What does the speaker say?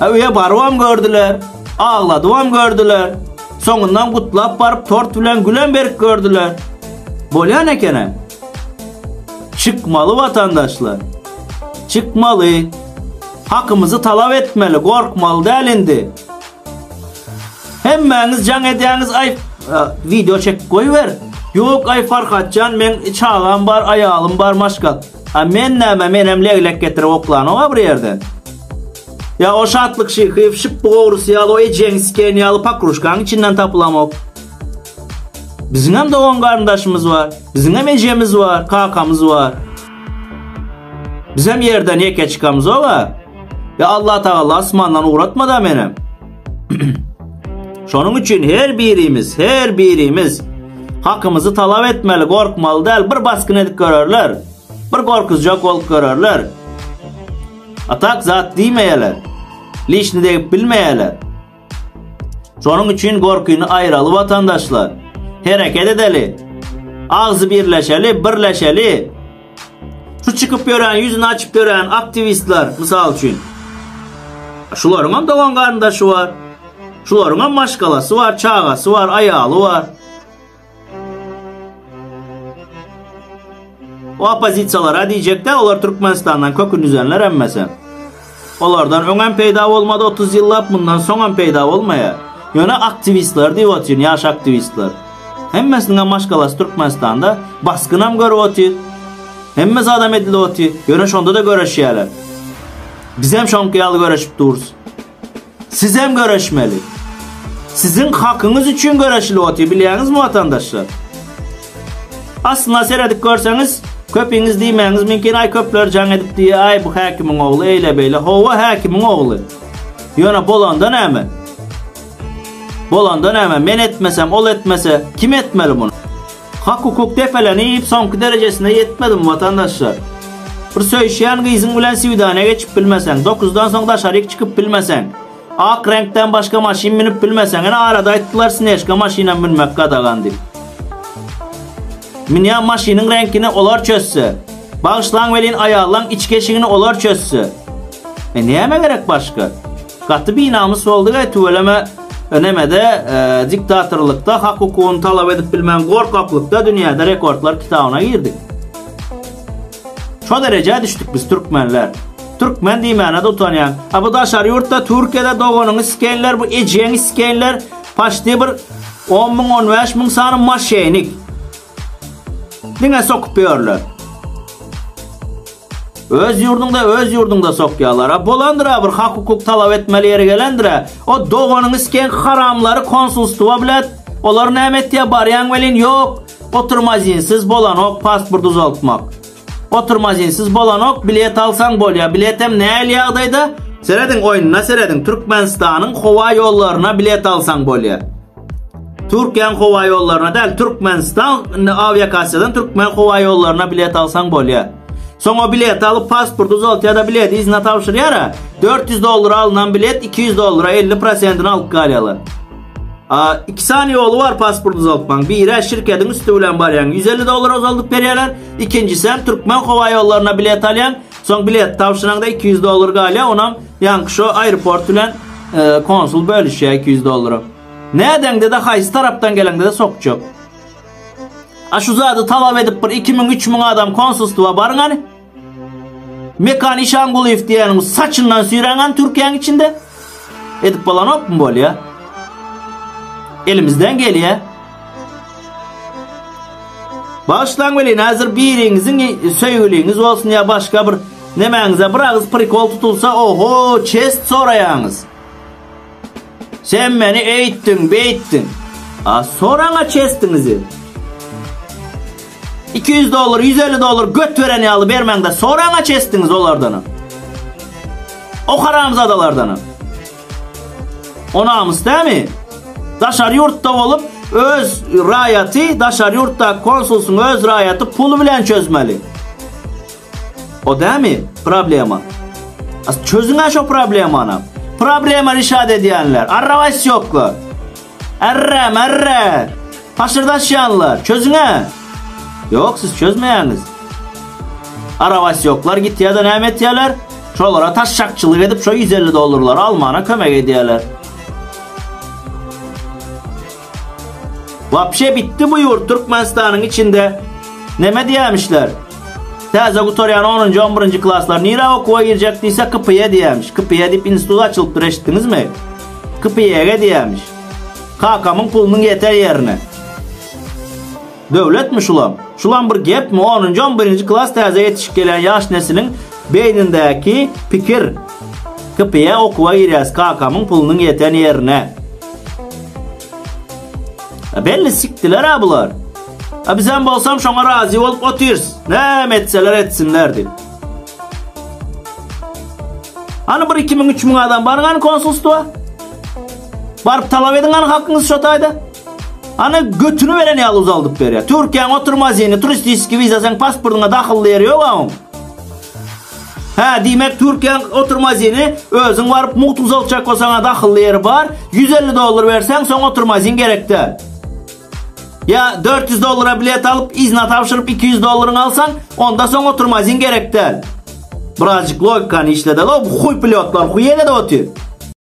Öye barıvam gördüler. Ağladıvam gördüler. Soňundan gutlap barıp tort bilen gülen berip gördüler. Bolýan ekenem. Çıkmalı vatandaşlar. Çıkmalı. Hakkımızı talap etmeli. Korkmalı delindi. Hemmäňiz jaň edýäňiz ay video çek koyuver. Yok ay Farhatcan men çağam bar, ayalım bar maşgal. Men näme menem leglek getirip oklanyp bir yerden. Ya o şatlık şykyp şyp boğrusu ýaly o ejeňsken ýaly pakruşkaň içinden tapılamak. Bizim hem doğan kardeşimiz var. Bizim hem ejemiz var, kakamız var. Biz hem yerden yeke çıkamız o var. Ya Allah Teala asmandan uğratma da benim. Şonun için her birimiz hakkımızı talap etmeli, korkmalı değil. Bir baskın edip görürler. Bir korkuzcak olup görürler. Atak zat demeyeler. Lişni deyip bilmeyeler. Şonun için korkuyunu ayralı vatandaşlar. Hareket edeli. Ağzı birleşeli. Şu çıkıp gören, yüzünü açıp gören aktivistler misal için. Şuların hem doğan kardeşi var. Şuların hem maşgalası var, çağası var, ayalı var. O opozisiyalara diyecekler, onlar Türkmenistan'dan kökün düzenler emmese. Onlardan öňen peyda olmadı 30 yıllap, bundan soňan peyda olmaya. Yöne aktivistler diýotyn, yaş aktivistler. Hemmesine maşgalası Türkmenistan'da baskınam görüp hemmesi adam edildi. Yöne şonda da görüşýärler. Biz hem şonkiyalı görüşüp duruz. Siz hem görüşmeli. Sizin hakkınız için görüşülü bilýäňiz mi vatandaşlar? Aslında seyredip görseniz köpüňiz diýmeňiz mümkin ay köpler jaň edip diýe ay bu häkimiň ogly eýle beýle howa häkimiň ogly. Ýöne bolandan näme? Bolandan näme? Men etmesem, ol etmese kim etmeli bunu? Hak hukuk defelenip soňky derejesine yetmedim vatandaşlar. Bir söýşýän gyzyň bilen siwdana geçip bilmesen, 9dan soň daşaryk çıkıp bilmesen, ak renkten başka maşin minip bilmesen, ene arada aýtdylar sineşka maşina binmek gadagan diýip. Minýän maşynyň renkini olar çözse, bağışlaň welin aýallaň içkeşigini olar çözse. Näme gerek başka? Gaty binamız boldy ga töweleme önemede diktatorlukda hak hukukyny talap edip bilmän gorkaklykda dünýäde rekordlar kitabyna girdik. Şo derejä düşdük biz türkmenler. Türkmen diýmäne de utanýan. Bu daşar ýurtda Türkiýede doganyň iskenler, bu ejeň iskenler paşty bir 10 000 15 000 sany maşynik. Diňe sokup ýörler. Öz ýurdunda sokýarlar. Bolandyra bir hak hukuk talap etmeli ýere gelendir. O doganyň isken haramlary konsulstwa bilet. Olar näme etýär barýan welin ýok. Oturma izinsiz bolanok pasport uzaltmak. Oturma izinsiz bolanok bilet alsaň bolýar. Bilet hem näle ýagdaýda? Seredin oýunyna seredin Türkmenistanyň howa ýollaryna bilet alsaň bolýar. Türkiýanyň howa ýollaryna däl, Türkmenistan aviakasiýadan Türkmen howa ýollaryna bilet alsaň bolýar. Soňra bilet alıp pasport uzaltýarda bilet izne tapşyrýar. $400 alınan bilet $200 50%'ini alıp galýarlar. 2 sany ýolu var pasport uzaltmaň. Biri şirketiň üstü bilen barýan $150 uzaldyp berýärler. İkincisi hem Türkmen howa ýollaryna bilet alýan. Soň bilet tapşyraňda $200 galýar. Onam ýanky şo aeroport bilen konsul bölüşýär $200. Nädende de haýsy tarapdan gelende de sokjak. Şu zady talap edip bir 2000-3000 adam konsulstwa barňany. Mekan İşanguliyev diýeniň saçyndan süýrengen Türkiýanyň içinde edip bolanok mu bolýar? Elimizden gelýär. Başlaň welin hazır biriňiziň söýgüliňiz bolsun ýa başga bir nemäňize bir agyz prikol tutulsa oho çest soraýaňyz. Sen meni eýtdiň, beýtdiň. Soraňa çestiňizi. $200, $150 göt veren ýaly bermäňde soraňa çestiňiz olardan. O haramzadalardan. Onamyz dämi? Daşar ýurtda bolup öz raýaty, daşar ýurtda konsulsuň öz raýaty pulu bilen çözmeli. O dämi problema? Çözüňe şo problemany. Problema rişad edýänler, arrawas ýoklar. Erre, paşırdaşýanlar, çözüňe. Yok siz çözmeýäňiz. Arrawas ýoklar gitýär-de näme etýärler? Şolara taşşakçılık edip şu 150 dolarları almana kömek ediyorlar. Vapşe bitti bu yurt Türkmenistan'ın içinde. Neme diyemişler? Teze Gutoryan 10. 11. klaslar nira okuva girecek deyse Kıpıya diyemiş. Kıpıya deyip institut açılıptır, eşittiniz mi? Kıpıya diyemiş. Kakamın pulunun yeter yerine. Devletmiş ulan. Şulan bir gep mi? 10. 11. klas teze yetişik gelen yaş neslin beynindeki fikir. Kıpıya okuva gireceğiz. Kakamın pulunun yeter yerine. Belli siktiler ha bular. Bizden bolsam şona razı olup oturuz. Ne etseler etsinlerdi. Hani bir 2000-3000 adam barın hani konsolosluğa? Barıp talep edin hani hakkınız şotaydı. Hani götünü veren yal uzaldık beri. Türkiye'nin oturmaz yeni turist riski viza sen pasportuna dahilli yeri yok ama. Ha demek Türkiye'nin oturmaz yeni özün varıp mutluz olacak olsana dahilli yeri var. 150 dolar versen son oturmaz yeni gerekti. Ya 400 dolara bilet alıp izne tavşırıp 200 dolarını alsan onda son oturmaz yeni gerekti. Birazcık logikanı işledi. Bu huy pilotlar huy yine de otuyor.